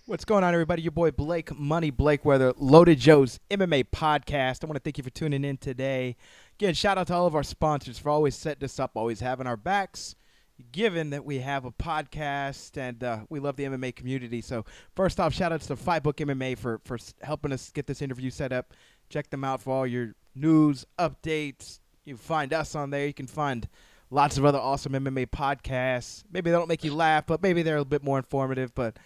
What's going on, everybody? Your boy Blake Money Blakeweather, Loaded Joe's MMA podcast. I want to thank you for tuning in today. Again, shout out to all of our sponsors for always setting us up, always having our backs, given that we have a podcast and we love the MMA community. So first off, shout outs to Fightbook MMA for helping us get this interview set up. Check them out for all your news, updates. You can find us on there. You can find lots of other awesome MMA podcasts. Maybe they don't make you laugh, but maybe they're a bit more informative. But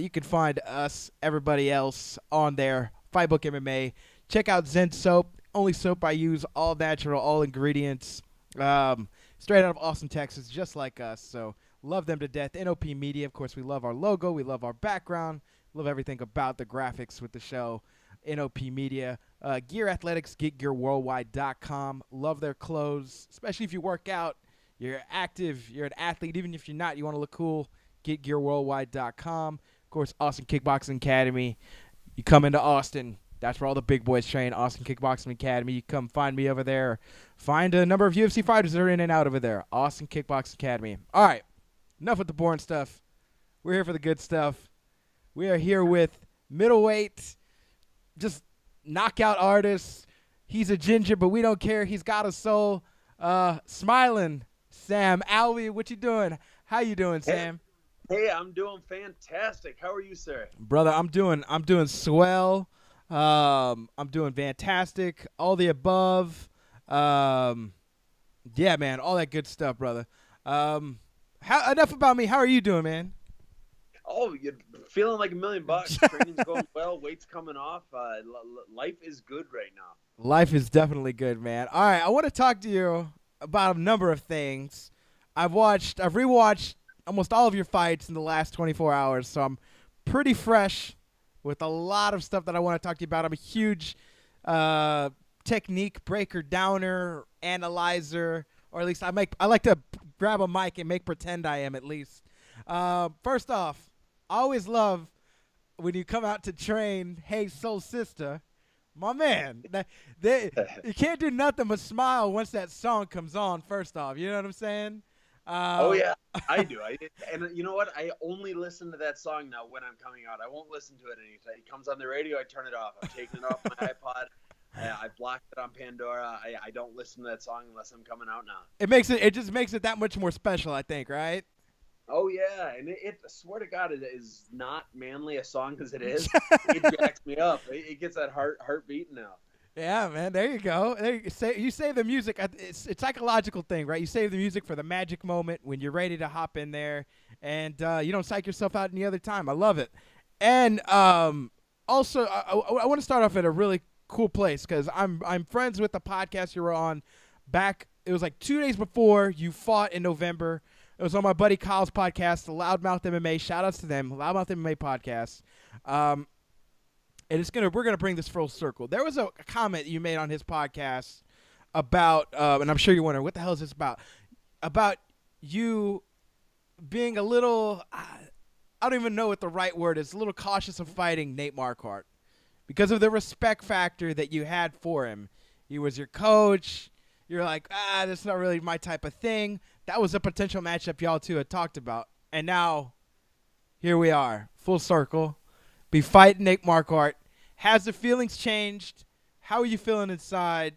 you can find us, everybody else, on there. Fightbook MMA. Check out Zen Soap. Only soap I use, all natural, all ingredients. Straight out of Austin, Texas, just like us. So love them to death. NOP Media, of course, we love our logo. We love our background. Love everything about the graphics with the show. NOP Media. Gear Athletics, GetGearWorldwide.com. Love their clothes, especially if you work out, you're active, you're an athlete. Even if you're not, you want to look cool, GetGearWorldwide.com. Of course, Austin Kickboxing Academy. You come into Austin, that's where all the big boys train, Austin Kickboxing Academy. You come find me over there. Find a number of UFC fighters that are in and out over there. Austin Kickboxing Academy. All right, enough with the boring stuff. We're here for the good stuff. We are here with middleweight, just knockout artist. He's a ginger, but we don't care. He's got a soul. Smilin Sam Alvey. What you doing? How you doing, Sam? Hey, I'm doing fantastic. How are you, sir? Brother, I'm doing swell. I'm doing fantastic. All the above. Yeah, man, all that good stuff, brother. Enough about me. How are you doing, man? Oh, you're feeling like $1,000,000. Training's going well. Weight's coming off. Life is good right now. Life is definitely good, man. All right, I want to talk to you about a number of things. I've rewatched almost all of your fights in the last 24 hours, so I'm pretty fresh with a lot of stuff that I want to talk to you about. I'm a huge technique breaker, downer, analyzer, or at least I like to grab a mic and make pretend I am at least. First off, I always love when you come out to train, Hey Soul Sister. My man, you can't do nothing but smile once that song comes on, first off. You know what I'm saying? Oh, yeah, I do. And you know what? I only listen to that song now when I'm coming out. I won't listen to it anytime. It comes on the radio, I turn it off. I'm taking it off my iPod. I blocked it on Pandora. I don't listen to that song unless I'm coming out now. It just makes it that much more special, I think, right? Oh, yeah, and I swear to God, it is not manly a song as it is. It jacks me up. It gets that heart beating now. Yeah, man, there you go. You save the music. It's a psychological thing, right? You save the music for the magic moment when you're ready to hop in there, and you don't psych yourself out any other time. I love it. And also, I want to start off at a really cool place because I'm friends with the podcast you were on back. It was like 2 days before you fought in November. It was on my buddy Kyle's podcast, the Loudmouth MMA. Shout outs to them, Loudmouth MMA podcast. And we're gonna bring this full circle. There was a comment you made on his podcast about, and I'm sure you're wondering what the hell is this about? About you being a little, I don't even know what the right word is, a little cautious of fighting Nate Marquardt because of the respect factor that you had for him. He was your coach. You're like, that's not really my type of thing. That was a potential matchup y'all two had talked about. And now, here we are, full circle. Be fighting Nate Marquardt. Has the feelings changed? How are you feeling inside?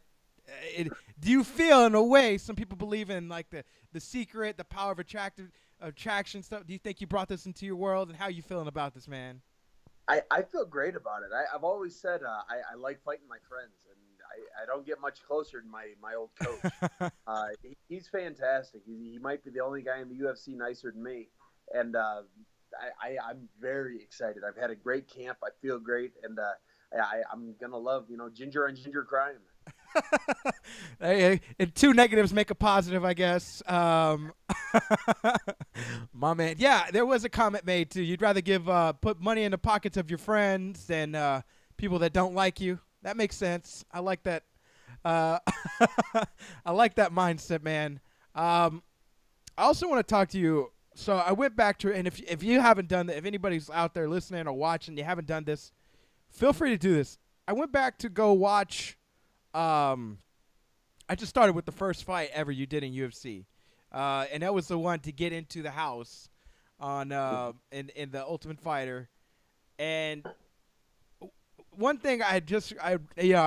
Do you feel, in a way, some people believe in like the secret, the power of attraction stuff? Do you think you brought this into your world? And how are you feeling about this, man? I feel great about it. I've always said I like fighting my friends, and I don't get much closer than my old coach. He's fantastic. He might be the only guy in the UFC nicer than me, and I'm very excited. I've had a great camp. I feel great, and I'm gonna love ginger on ginger crime. Hey, and two negatives make a positive, I guess. My man. Yeah, there was a comment made too. You'd rather put money in the pockets of your friends than people that don't like you. That makes sense. I like that. I like that mindset, man. I also want to talk to you. So I went back to, and if you haven't done that, if anybody's out there listening or watching, you haven't done this, feel free to do this. I went back to go watch. I just started with the first fight ever you did in UFC, and that was the one to get into the house on in the Ultimate Fighter. And one thing I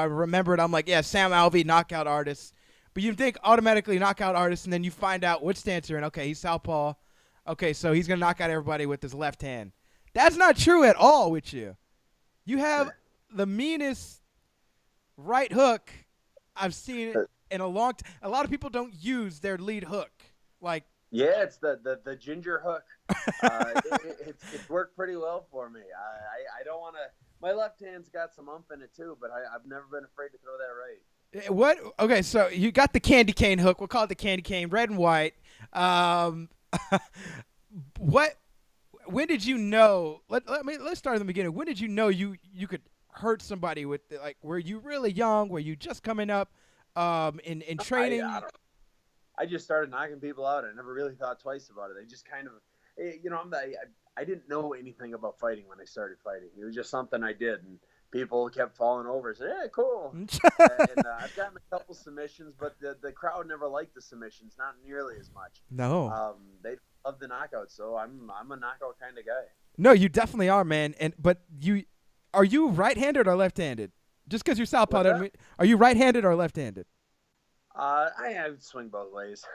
remembered, I'm like, yeah, Sam Alvey, knockout artist. But you think automatically knockout artist, and then you find out which stance you're in. Okay, he's southpaw. Okay, so he's going to knock out everybody with his left hand. That's not true at all with you. You have the meanest right hook I've seen in a long time. A lot of people don't use their lead hook. Like, yeah, it's the ginger hook. It's worked pretty well for me. I don't want to. My left hand's got some ump in it too, but I've never been afraid to throw that right. What? Okay, so you got the candy cane hook. We'll call it the candy cane, red and white. What? When did you know? Let's start at the beginning. When did you know you could hurt somebody with like? Were you really young? Were you just coming up in training? I just started knocking people out. I never really thought twice about it. I just kind of, I didn't know anything about fighting when I started fighting. It was just something I did, and people kept falling over. Said, "Yeah, cool." and I've gotten a couple submissions, but the crowd never liked the submissions, not nearly as much. No. They love the knockouts, so I'm a knockout kind of guy. No, you definitely are, man. But are you right-handed or left-handed? Just because you're southpaw, are you right-handed or left-handed? I swing both ways.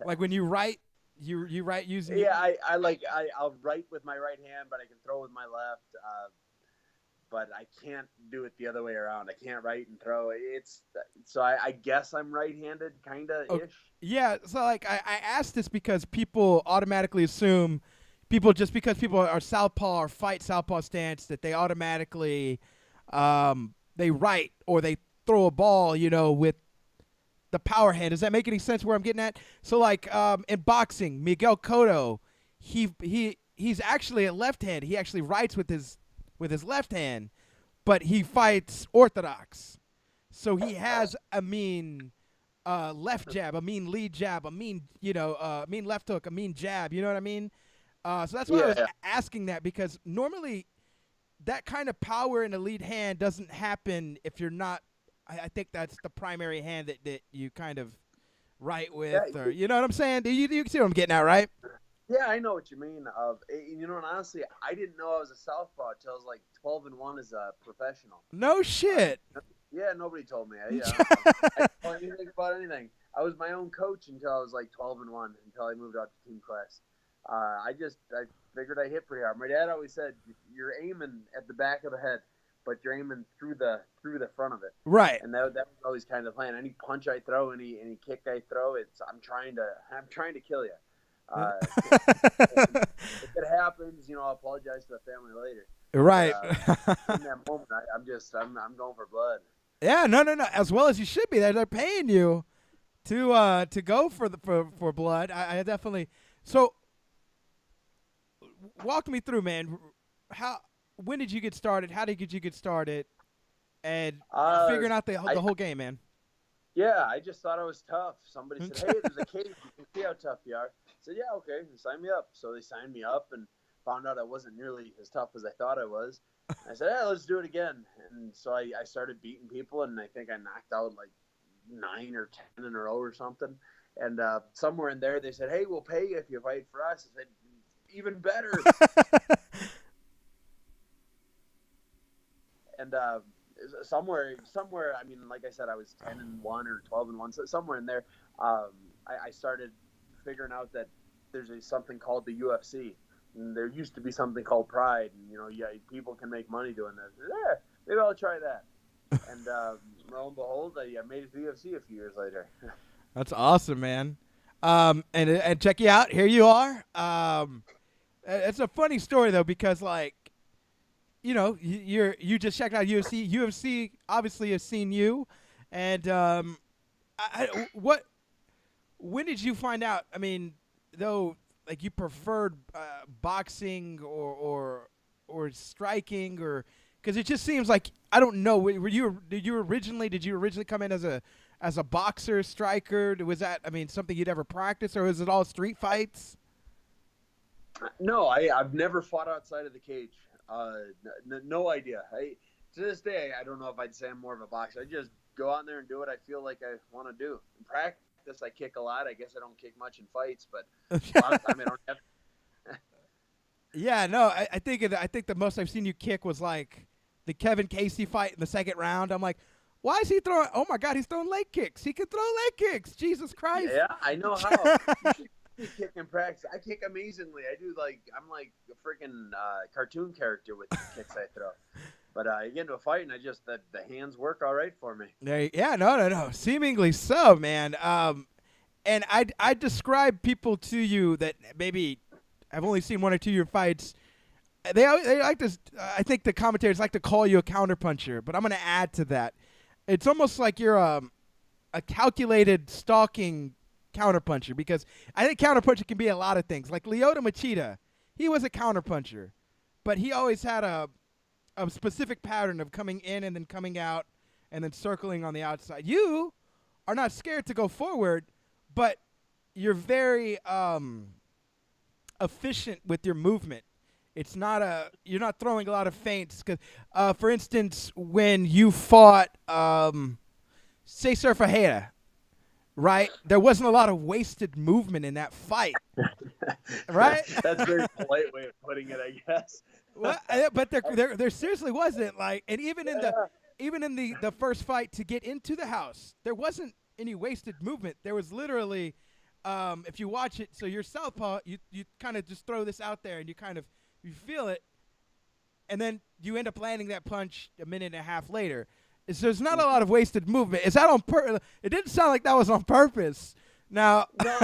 Like when you write, you write using. Yeah, I'll write with my right hand, but I can throw with my left. But I can't do it the other way around. I can't write and throw. I guess I'm right-handed, kinda ish. Yeah. So like I asked this because people automatically assume just because people are southpaw or fight southpaw stance that they automatically they write or they throw a ball, with the power hand. Does that make any sense where I'm getting at? So like in boxing, Miguel Cotto, he's actually a left hand. He actually writes with his left hand, but he fights orthodox. So he has a mean left jab, a mean lead jab, a mean mean left hook, a mean jab. You know what I mean? So that's why I was asking that, because normally that kind of power in the lead hand doesn't happen if you're not. I think that's the primary hand that you kind of write with, or you know what I'm saying? You see what I'm getting at, right? Yeah, I know what you mean. And honestly, I didn't know I was a southpaw until I was like 12-1 as a professional. No shit. Yeah, nobody told me. I didn't know anything about anything. I was my own coach until I was like 12-1, until I moved out to team class. I figured I hit pretty hard. My dad always said, "You're aiming at the back of the head, but you're aiming through the front of it." Right. And that was always kind of the plan. Any punch I throw, any kick I throw, I'm trying to kill you. If it happens, I'll apologize to the family later. Right. In that moment, I'm going for blood. Yeah, no. As well as you should be. They're paying you to go for blood. I definitely. So, walk me through, man. When did you get started? How did you get started? And figuring out the whole game, man. Yeah, I just thought I was tough. Somebody said, "Hey, there's a cage. You can see how tough you are." I said, "Yeah, okay, sign me up." So they signed me up and found out I wasn't nearly as tough as I thought I was. I said, "Yeah, let's do it again." And so I started beating people, and I think I knocked out like 9 or 10 in a row or something. And somewhere in there, they said, "Hey, we'll pay you if you fight for us." I said, "Even better." And somewhere, I mean, like I said, I was 10-1 or 12-1, so somewhere in there, I started figuring out that there's something called the UFC, and there used to be something called Pride, and people can make money doing this. Yeah, maybe I'll try that. And lo and behold, I made it to the UFC a few years later. That's awesome, man. And check you out. Here you are. It's a funny story though, because like, you just checked out UFC. UFC obviously has seen you, and when did you find out? I mean, though, like you preferred boxing or striking, or because it just seems like, I don't know. Did you originally come in as a boxer, striker? Was that, I mean, something you'd ever practice, or was it all street fights? No, I've never fought outside of the cage. No idea. To this day, I don't know if I'd say I'm more of a boxer. I just go out there and do what I feel like I want to do. In practice, I kick a lot. I guess I don't kick much in fights, but a lot of time I don't have. Yeah, no, I think the most I've seen you kick was like the Kevin Casey fight in the second round. I'm like, why is he throwing? Oh my God, he's throwing leg kicks. He can throw leg kicks. Jesus Christ. Yeah, I know how. You should see me kick in practice. I kick amazingly. I do I'm like a freaking cartoon character with the kicks I throw. But you get into a fight, and the hands work all right for me. Yeah, no. Seemingly so, man. And I describe people to you that maybe I've only seen one or two of your fights. They like to. I think the commentators like to call you a counterpuncher, but I'm going to add to that. It's almost like you're a calculated stalking counterpuncher, because I think counterpuncher can be a lot of things. Like Lyoto Machida, he was a counterpuncher, but he always had a specific pattern of coming in and then coming out and then circling on the outside. You are not scared to go forward, but you're very efficient with your movement. It's not you're not throwing a lot of feints. Cause, for instance, when you fought Cesar Ferreira, right? There wasn't a lot of wasted movement in that fight, right? That's a very polite way of putting it, I guess. Well, but there seriously wasn't, like, and even in the first fight to get into the house, there wasn't any wasted movement. There was literally, if you watch it, so you're southpaw, you kind of just throw this out there and you feel it, and then you end up landing that punch a minute and a half later. So there's not a lot of wasted movement. Is that on purpose? It didn't sound like that was on purpose. Now, no,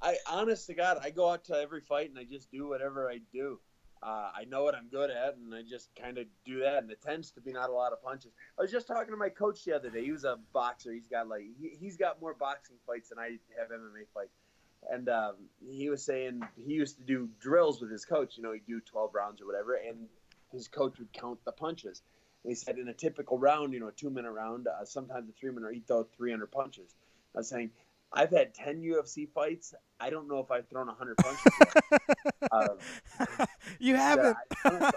I honest to God, I go out to every fight and I just do whatever I do. I know what I'm good at, and I just kind of do that, and it tends to be not a lot of punches. I was just talking to my coach the other day. He was a boxer. He's got more boxing fights than I have MMA fights. And he was saying he used to do drills with his coach. You know, he'd do 12 rounds or whatever, and his coach would count the punches. And he said in a typical round, you know, a 2-minute round, sometimes a 3-minute, he'd throw 300 punches. I was saying, I've had 10 UFC fights. I don't know if I've thrown 100 punches yet. You haven't. Honest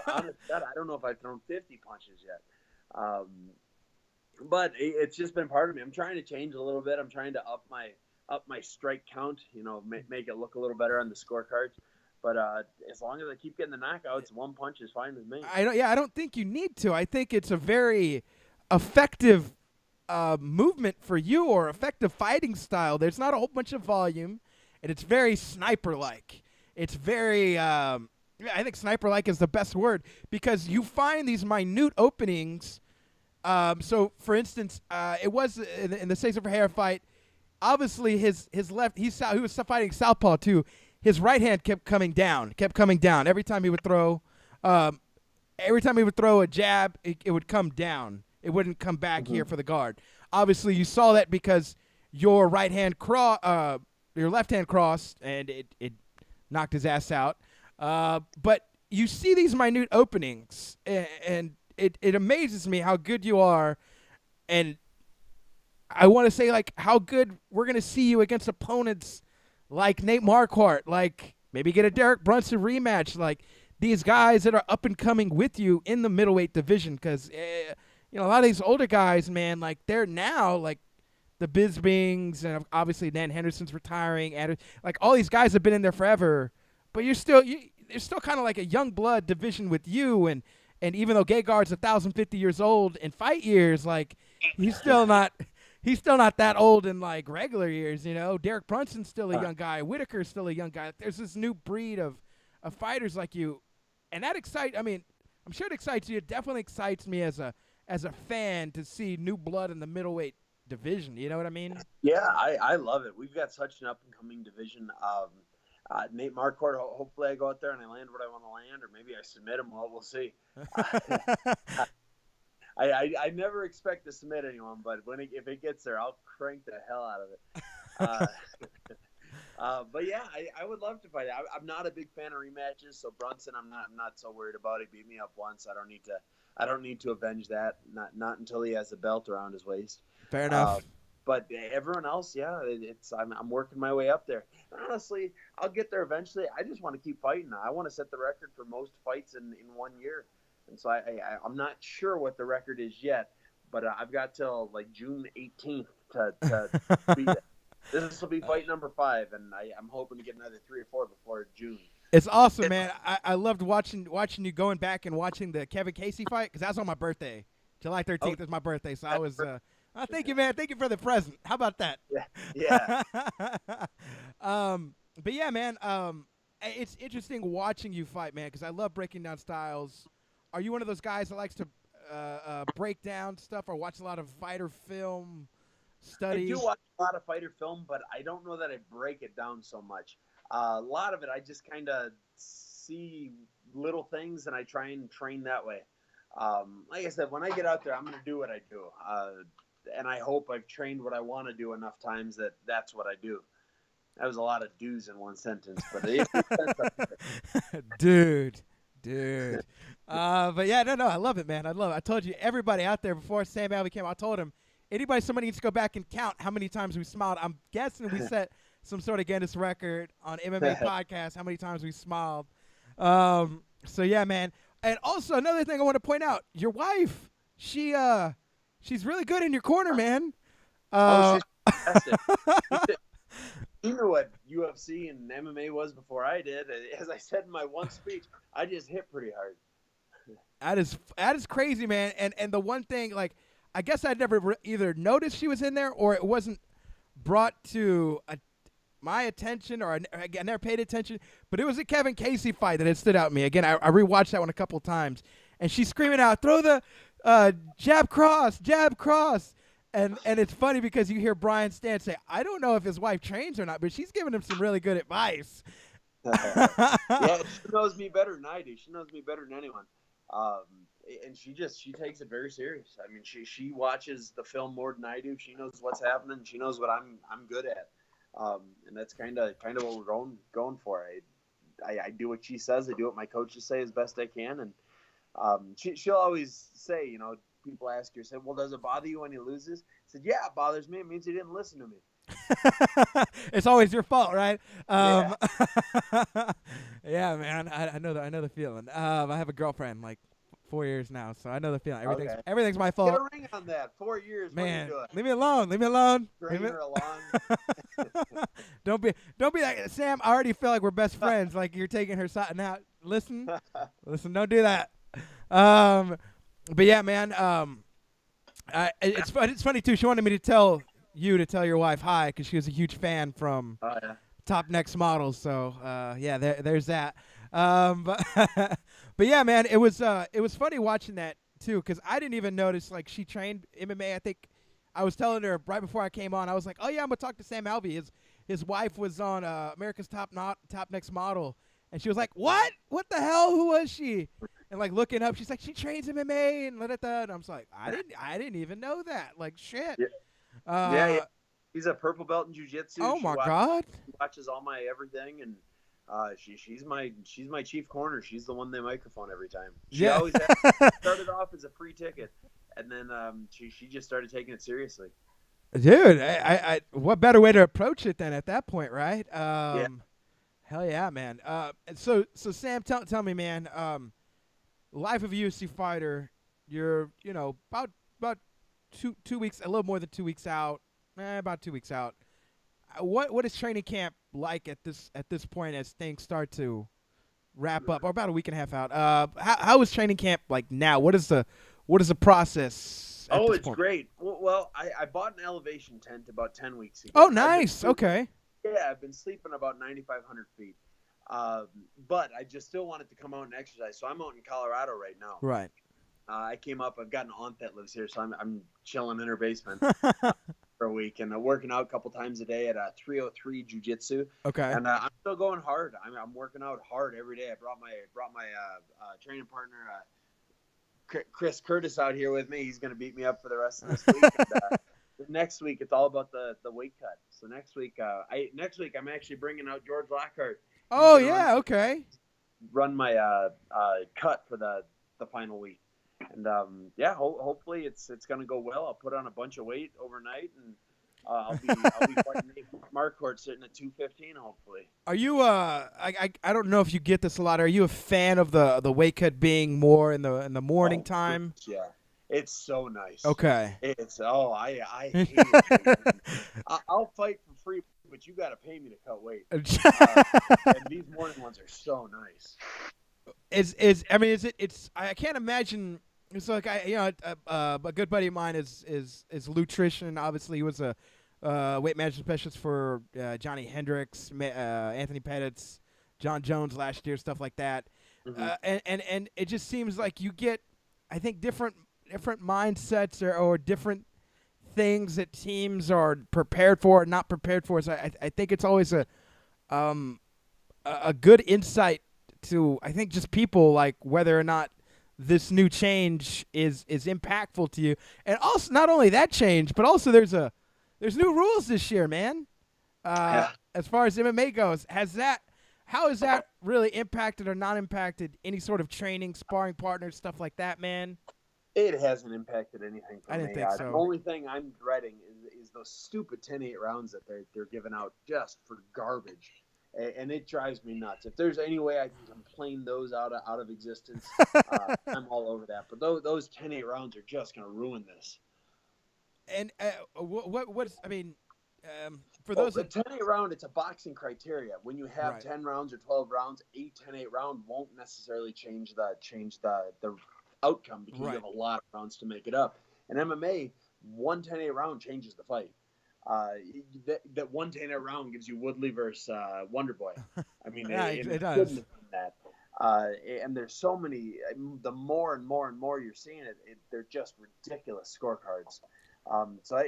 God, I don't know if I've thrown 50 punches yet. But it's just been part of me. I'm trying to change a little bit. I'm trying to up my strike count, you know, make it look a little better on the scorecards. But as long as I keep getting the knockouts, one punch is fine with me. I don't think you need to. I think it's a very effective movement for you, or effective fighting style. There's not a whole bunch of volume, and it's very sniper-like. It's very, I think sniper-like is the best word, because you find these minute openings. So, for instance, it was in the Cesar Ferreira fight. Obviously, his left, he was fighting southpaw too. His right hand kept coming down. Every time he would throw, a jab, it would come down. It wouldn't come back here for the guard. Obviously, you saw that because your right hand your left hand crossed, and it knocked his ass out. But you see these minute openings, and it amazes me how good you are. And I want to say, like, how good we're going to see you against opponents like Nate Marquardt, like maybe get a Derek Brunson rematch, like these guys that are up and coming with you in the middleweight division. Because, you know, a lot of these older guys, man, like they're now like the Bisbings, and obviously Dan Henderson's retiring. And like all these guys have been in there forever, but there's still kind of like a young blood division with you. And even though Gegard's 1,050 years old in fight years, like he's still not that old in like regular years, you know. Derek Brunson's still a young guy. Whitaker's still a young guy. There's this new breed of fighters like you, and that excites. I mean, I'm sure it excites you. It definitely excites me as a fan to see new blood in the middleweight division. You know what I mean? Yeah, I love it. We've got such an up and coming division. Nate Marquardt, hopefully I go out there and I land what I want to land, or maybe I submit him. Well, we'll see. I never expect to submit anyone, but if it gets there, I'll crank the hell out of it. But yeah, I would love to fight. I'm not a big fan of rematches, so Brunson, I'm not so worried about. He beat me up once. I don't need to avenge that. Not until he has a belt around his waist. Fair enough. But everyone else, yeah, I'm working my way up there. And honestly, I'll get there eventually. I just want to keep fighting. I want to set the record for most fights in 1 year. And so I'm not sure what the record is yet, but I've got till like June 18th to beat it. This will be fight number 5, and I'm hoping to get another 3 or 4 before June. It's awesome, man. I loved watching you going back and watching the Kevin Casey fight because that was on my birthday. July 13th is my birthday, so I was. Thank you, man. Thank you for the present. How about that? Yeah. But yeah, man. It's interesting watching you fight, man, because I love breaking down styles. Are you one of those guys that likes to break down stuff or watch a lot of fighter film? I Study. do watch a lot of fighter film, but I don't know that I break it down so much. A lot of it, I just kind of see little things and I try and train that way. Like I said, when I get out there, I'm going to do what I do. And I hope I've trained what I want to do enough times that that's what I do. That was a lot of do's in one sentence, but it dude. But yeah, no, I love it, man. I told you, everybody out there before Sam Alvey came, I told him, somebody needs to go back and count how many times we smiled. I'm guessing we set some sort of Guinness record on MMA podcast, how many times we smiled. So yeah, man. And also another thing I want to point out, your wife, she's really good in your corner, man. she's fantastic. You knew what UFC and MMA was before I did. As I said in my one speech, I just hit pretty hard. That is crazy, man. And the one thing, like, I guess I'd never either noticed she was in there or it wasn't brought to my attention or I never paid attention. But it was a Kevin Casey fight that had stood out to me. Again, I rewatched that one a couple times. And she's screaming out, throw the jab cross. And it's funny because you hear Brian Stan say, I don't know if his wife trains or not, but she's giving him some really good advice. Yeah, she knows me better than I do. She knows me better than anyone. And she takes it very serious. I mean, she watches the film more than I do. She knows what's happening. She knows what I'm good at. And that's kind of what we're going for. I do what she says. I do what my coaches say as best I can. And she'll always say, you know, people ask her, say, well, does it bother you when he loses? I said, yeah, it bothers me. It means he didn't listen to me. It's always your fault, right? Yeah. Yeah, man. I know the feeling. I have a girlfriend like 4 years now, so I know the feeling. Everything's my fault. Get a ring on that. 4 years. Man, what are you doing? leave me alone. Bring her along. Don't be like Sam. I already feel like we're best friends. Like you're taking her side now. Listen, don't do that. But yeah, man. It's funny too. She wanted me to tell your wife hi because she was a huge fan from Top Next Models. So yeah, there's that. But yeah, man, it was funny watching that too because I didn't even notice like she trained MMA. I think I was telling her right before I came on. I was like, oh yeah, I'm gonna talk to Sam Alvey. His wife was on America's Top Next Model, and she was like, what? What the hell? Who was she? And like looking up, she's like, she trains MMA and and I'm just like, I didn't even know that. Like shit. Yeah. Yeah. He's a purple belt in jiu-jitsu. Oh my God. She watches all my everything, and she's my chief corner. She's the one they microphone every time. She always started off as a free ticket, and then she just started taking it seriously. Dude, I what better way to approach it than at that point, right? Yeah. Hell yeah, man. So Sam, tell me, man. Life of a UFC fighter. You're about 2 weeks, a little more than 2 weeks out. About 2 weeks out. What is training camp like at this point as things start to wrap up, or about a week and a half out? How is training camp like now? What is the process? Oh, it's great. Well, I bought an elevation tent about 10 weeks ago. Oh, nice. Okay. Yeah, I've been sleeping about 9,500 feet. But I just still wanted to come out and exercise. So I'm out in Colorado right now. Right. I came up. I've got an aunt that lives here, so I'm chilling in her basement for a week and working out a couple times a day at 303 Jiu-Jitsu. Okay. And I'm still going hard. I'm working out hard every day. I brought my training partner, Chris Curtis, out here with me. He's going to beat me up for the rest of this week. And, next week it's all about the weight cut. So next week I'm actually bringing out George Lockhart. Oh yeah, okay. Run my cut for the final week. And hopefully it's going to go well. I'll put on a bunch of weight overnight, and I'll be fighting Marquardt sitting at 215. Hopefully. Are you I don't know if you get this a lot. Are you a fan of the weight cut being more in the morning time? Yeah, it's so nice. Okay. I hate it. I'll fight for free but you got to pay me to cut weight. And These morning ones are so nice. I can't imagine. It's like a good buddy of mine is Lutrition. Obviously, he was a weight management specialist for Johnny Hendricks, Anthony Pettis, John Jones last year, stuff like that. And it just seems like you get, I think, different mindsets or different things that teams are prepared for or not prepared for. So I think it's always a good insight to, I think, just people, like whether or not this new change is impactful to you. And also, not only that change, but also there's new rules this year, man. As far as MMA goes, how has that really impacted or not impacted any sort of training, sparring partners, stuff like that, man? It hasn't impacted anything for me. I didn't think so. The only thing I'm dreading is those stupid 10-8 rounds that they're giving out just for garbage. And it drives me nuts. If there's any way I can complain those out of existence, I'm all over that. But those 10-8 rounds are just going to ruin this. And for those the 10-8 round, it's a boxing criteria. When you have 10 rounds or 12 rounds, a 10-8 round won't necessarily change the outcome because you have a lot of rounds to make it up. In MMA, one 10-8 round changes the fight. That one 10-8 round gives you Woodley versus Wonderboy. I mean, it does. That. And there's so many. The more and more you're seeing it, they're just ridiculous scorecards. So I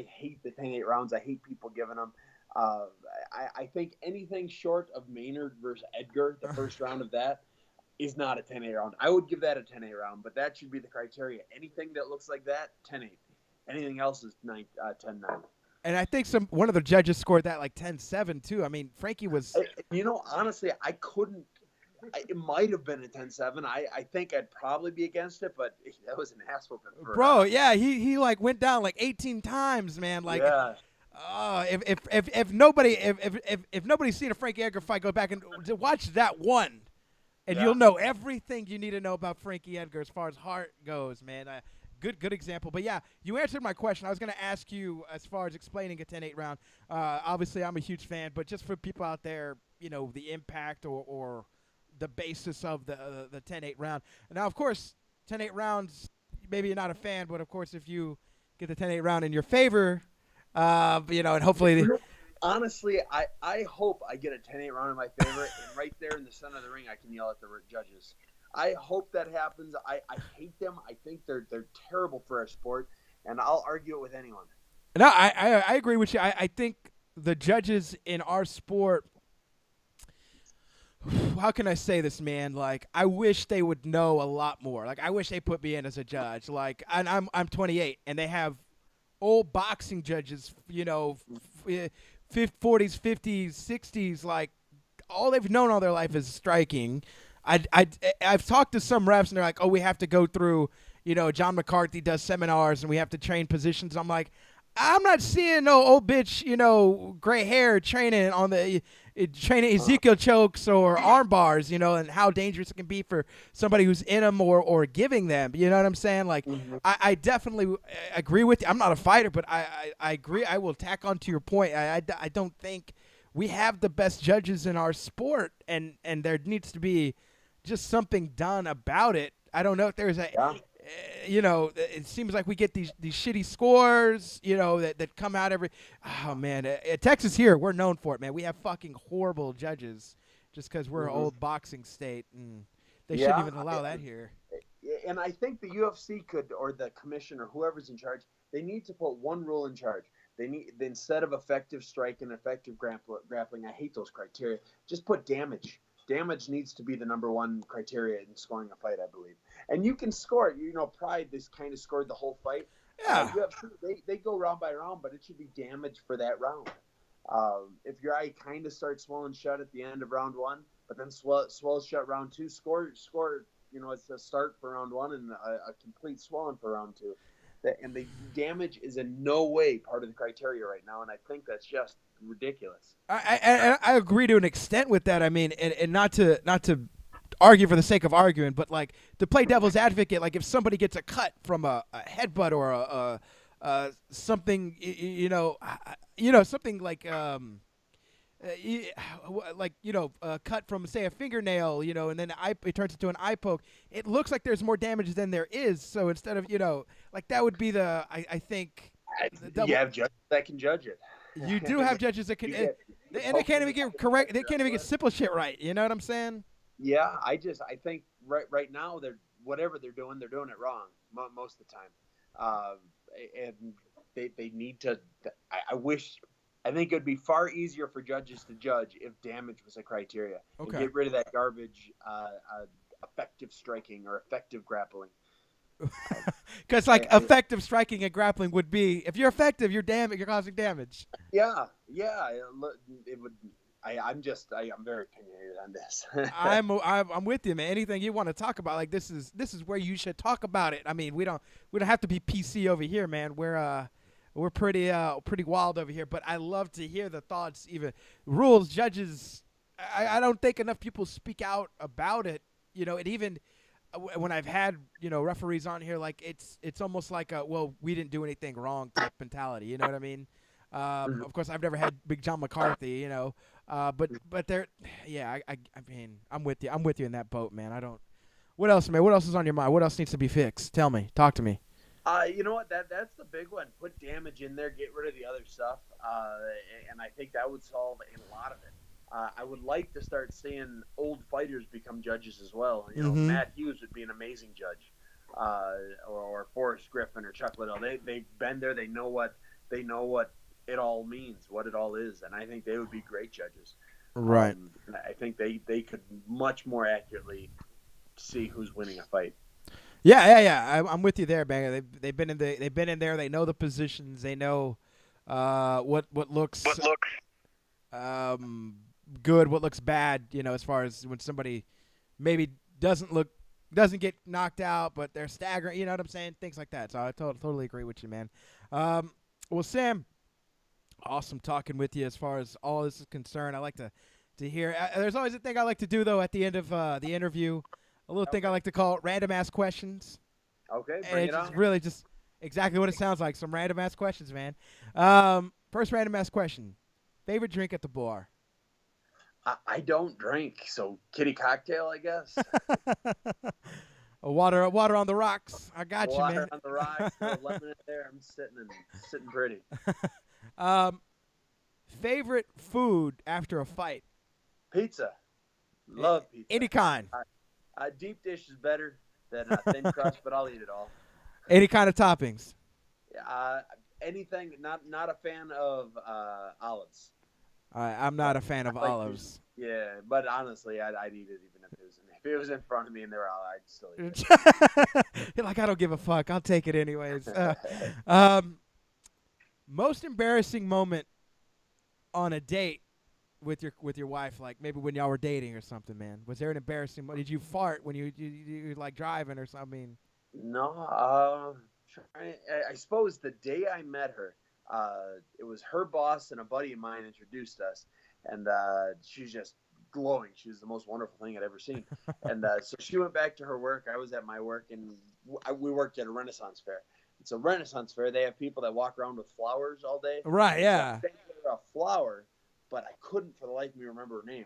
hate the 10-8 rounds. I hate people giving them. I think anything short of Maynard versus Edgar, the first round of that, is not a 10-8 round. I would give that a 10-8 round, but that should be the criteria. Anything that looks like that, 10-8. Anything else is 10-9. And I think one of the judges scored that like 10-7 too. I mean, Frankie was. Honestly, I couldn't. It might have been a 10-7. I think I'd probably be against it, but that was an ass whooping. Bro, yeah, he like went down like 18 times, man. Like, if nobody's seen a Frankie Edgar fight, go back and watch that one, and you'll know everything you need to know about Frankie Edgar as far as heart goes, man. Good example. But, yeah, you answered my question. I was going to ask you as far as explaining a 10-8 round. Obviously, I'm a huge fan, but just for people out there, the impact or the basis of the 10-8 round. Now, of course, 10-8 rounds, maybe you're not a fan, but, of course, if you get the 10-8 round in your favor, and hopefully honestly, I hope I get a 10-8 round in my favor, and right there in the center of the ring, I can yell at the judges. I hope that happens. I hate them. I think they're terrible for our sport, and I'll argue it with anyone. No, I agree with you. I think the judges in our sport, how can I say this, man? Like, I wish they would know a lot more. Like, I wish they put me in as a judge. Like, and I'm 28, and they have old boxing judges, 40s, 50s, 60s. Like, all they've known all their life is striking. I've talked to some refs, and they're like, oh, we have to go through, John McCarthy does seminars, and we have to train positions. I'm like, I'm not seeing no old bitch, gray hair training on training Ezekiel chokes or arm bars, and how dangerous it can be for somebody who's in them or giving them. You know what I'm saying? Like, I definitely agree with you. I'm not a fighter, but I agree. I will tack on to your point. I don't think we have the best judges in our sport, and there needs to be just something done about it. I don't know if there's it seems like we get these shitty scores, that come out every. Oh man, Texas here, we're known for it, man. We have fucking horrible judges just because we're an old boxing state, and they shouldn't even allow that here. And I think the UFC could, or the commission, or whoever's in charge, they need to put one rule in charge. They need, instead of effective strike and effective grappling, I hate those criteria. Just put damage. Damage needs to be the number one criteria in scoring a fight, I believe. And you can score it. Pride, this kind of scored the whole fight. Yeah. They go round by round, but it should be damage for that round. If your eye kind of starts swelling shut at the end of round one, but then swells shut round two, score. It's a start for round one and a complete swelling for round two. And the damage is in no way part of the criteria right now, and I think that's just ridiculous. I agree to an extent with that. I mean, and not to argue for the sake of arguing, but like to play devil's advocate, like if somebody gets a cut from a headbutt or something something like cut from say a fingernail, and then it turns into an eye poke. It looks like there's more damage than there is. So instead of like that would be I think the double. You have judges that can judge it. You do have judges that can, and they can't even get correct. They can't even get simple shit right. You know what I'm saying? Yeah, I think right now whatever they're doing it wrong most of the time, and they need to. I think it'd be far easier for judges to judge if damage was a criteria. Okay. And get rid of that garbage, effective striking or effective grappling. Because effective striking and grappling would be, if you're effective, you're causing damage. Yeah, it would. I'm very opinionated on this. I'm with you, man. Anything you want to talk about, like this is where you should talk about it. I mean, we don't have to be PC over here, man. We're pretty wild over here. But I love to hear the thoughts, even rules, judges. I don't think enough people speak out about it. And even when I've had referees on here, like it's almost like we didn't do anything wrong type mentality. You know what I mean? Of course, I've never had Big John McCarthy. But there, yeah. I mean, I'm with you. I'm with you in that boat, man. I don't. What else, man? What else is on your mind? What else needs to be fixed? Tell me. Talk to me. You know what? That's the big one. Put damage in there. Get rid of the other stuff. And I think that would solve a lot of it. I would like to start seeing old fighters become judges as well. Matt Hughes would be an amazing judge, or Forrest Griffin or Chuck Liddell. They've been there. They know what it all means, what it all is, and I think they would be great judges. Right. I think they could much more accurately see who's winning a fight. Yeah. I'm with you there, man. They've been in there. They know the positions. They know what looks good, what looks bad. As far as when somebody maybe doesn't get knocked out, but they're staggering. You know what I'm saying? Things like that. So I totally agree with you, man. Well, Sam, awesome talking with you as far as all this is concerned. I like to hear. There's always a thing I like to do though at the end of the interview. A little thing I like to call random ass questions. Okay, bring it on. It's really just exactly what it sounds like. Some random ass questions, man. First random ass question: favorite drink at the bar? I don't drink, so kitty cocktail, I guess. Water on the rocks. I got you, man. Water on the rocks. Lemon in there. I'm sitting pretty. Favorite food after a fight? Pizza. Love pizza. Any kind. Deep dish is better than thin crust, but I'll eat it all. Any kind of toppings? Anything. Not a fan of olives. I'm not a fan of olives. Yeah, but honestly, I'd eat it even if it was in front of me and they were all, I'd still eat it. You're like, I don't give a fuck. I'll take it anyways. Most embarrassing moment on a date with your wife, like maybe when y'all were dating or something, man. Was there an embarrassing moment? Did you fart when you like driving or something? No. I suppose the day I met her, it was her boss and a buddy of mine introduced us, and she's just glowing. She was the most wonderful thing I'd ever seen. And so she went back to her work. I was at my work, and we worked at a Renaissance fair. It's a Renaissance fair. They have people that walk around with flowers all day. Right, yeah. So I sent her a flower, but I couldn't for the life of me remember her name.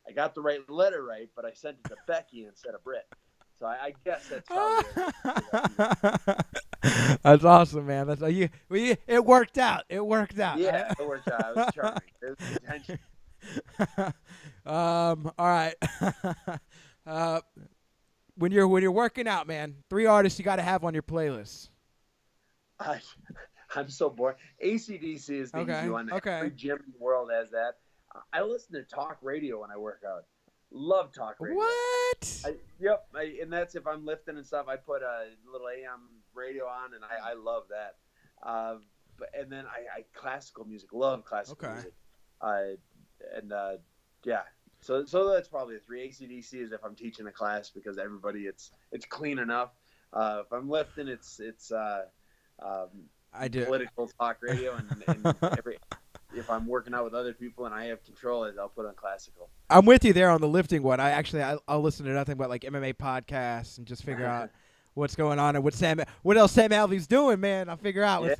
I got the right letter right, but I sent it to Becky instead of Britt. So I guess that's probably That's awesome, man. That's it worked out. It worked out. Yeah, it worked out. It was charming. It was intentional. All right. When you're working out, man, 3 artists you got to have on your playlist. I'm so bored. AC/DC is the easy one. Okay. Every gym in the world has that. I listen to talk radio when I work out. Love talk radio. What? Yep. And that's if I'm lifting and stuff. I put a little AM radio on, and I love that. And then I classical music. Love classical music. Yeah. So that's probably the 3. AC/DC is if I'm teaching a class because everybody it's clean enough. If I'm lifting, it's I do political talk radio, and if I'm working out with other people and I have control, I'll put on classical. I'm with you there on the lifting one. I'll listen to nothing but like MMA podcasts and just figure out what's going on and what else Sam Alvey's doing, man. I'll figure out.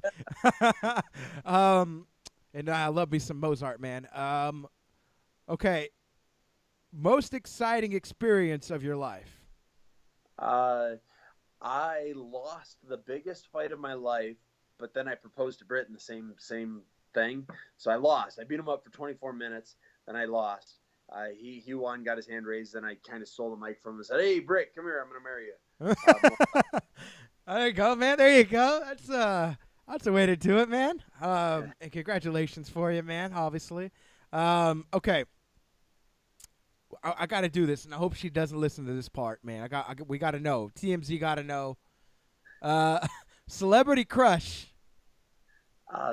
Yeah. And I love me some Mozart, man. Okay. Most exciting experience of your life? I lost the biggest fight of my life, but then I proposed to Britt in the same thing. So I lost. I beat him up for 24 minutes, then I lost. He won, got his hand raised, then I kind of stole the mic from him and said, "Hey, Britt, come here. I'm going to marry you." There you go, man. There you go. That's a way to do it, man. And congratulations for you, man, obviously. Okay. I got to do this, and I hope she doesn't listen to this part, man. We got to know. TMZ got to know. Celebrity crush.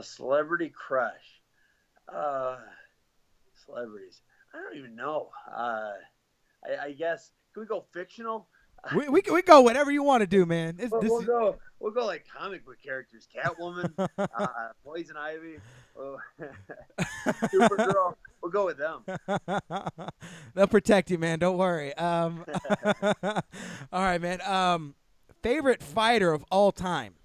Celebrity crush. Celebrities. I don't even know. I guess, can we go fictional? We go whatever you want to do, man. We'll go like comic book characters. Catwoman, Poison Ivy, Supergirl. We'll go with them. They'll protect you, man. Don't worry. All right, man. Favorite fighter of all time?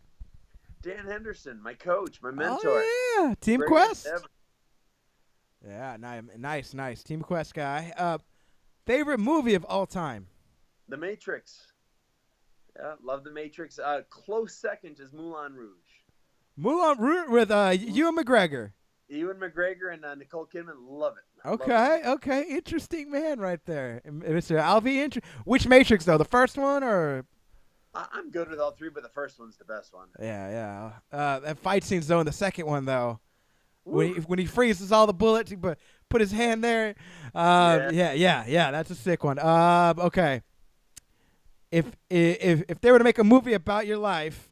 Dan Henderson, my coach, my mentor. Oh, yeah. Team Greatest Quest. ever. Yeah, nice. Team Quest guy. Favorite movie of all time? The Matrix. Yeah, love The Matrix. Close second is Moulin Rouge. Moulin Rouge with Ewan McGregor. Ewan McGregor and Nicole Kidman. Love it. Okay. Interesting man right there. Mr. Alvey. Which Matrix, though? The first one or? I'm good with all three, but the first one's the best one. Yeah. That fight scene's, though, in the second one, though. When he freezes all the bullets, he put his hand there. Yeah, that's a sick one. Okay. If they were to make a movie about your life,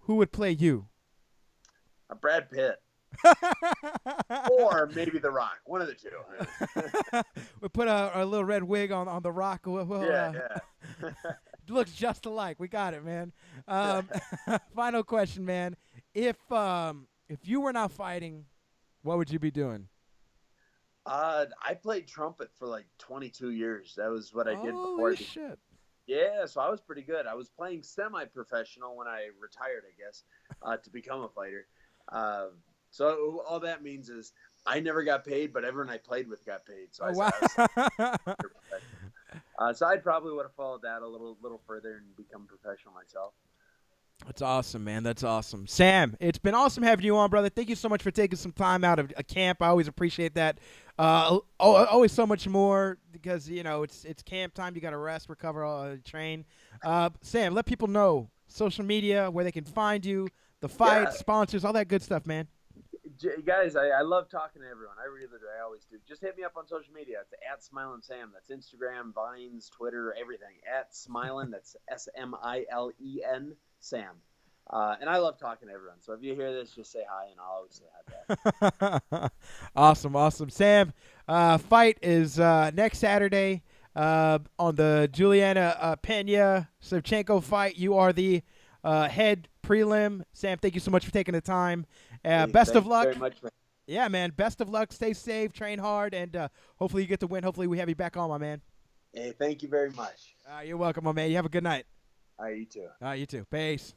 who would play you? Brad Pitt. Or maybe The Rock. One of the two. We put a little red wig on The Rock. Yeah. Looks just alike. We got it, man. Final question, man. If you were not fighting, what would you be doing? I played trumpet for like 22 years. That was what I did before. Holy shit. Yeah, so I was pretty good. I was playing semi-professional when I retired, I guess, to become a fighter. So all that means is I never got paid, but everyone I played with got paid. So so I probably would have followed that a little further and become professional myself. That's awesome, man. That's awesome. Sam, it's been awesome having you on, brother. Thank you so much for taking some time out of a camp. I always appreciate that. Always so much more because, it's camp time. You got to rest, recover, train. Sam, let people know social media, where they can find you, the fights, sponsors, all that good stuff, man. Guys, I love talking to everyone. I really do. I always do. Just hit me up on social media. It's at Smilin Sam. That's Instagram, Vines, Twitter, everything. At Smilin. That's SMILEN Sam. And I love talking to everyone. So if you hear this, just say hi, and I'll always say hi back. Awesome. Sam, fight is next Saturday on the Juliana Peña Shevchenko fight. You are the head prelim. Sam, thank you so much for taking the time. Best of luck. Very much, man. Yeah, man. Best of luck. Stay safe. Train hard, and hopefully you get the win. Hopefully we have you back on, my man. Hey, thank you very much. You're welcome, my man. You have a good night. All right, you too. You too. Peace.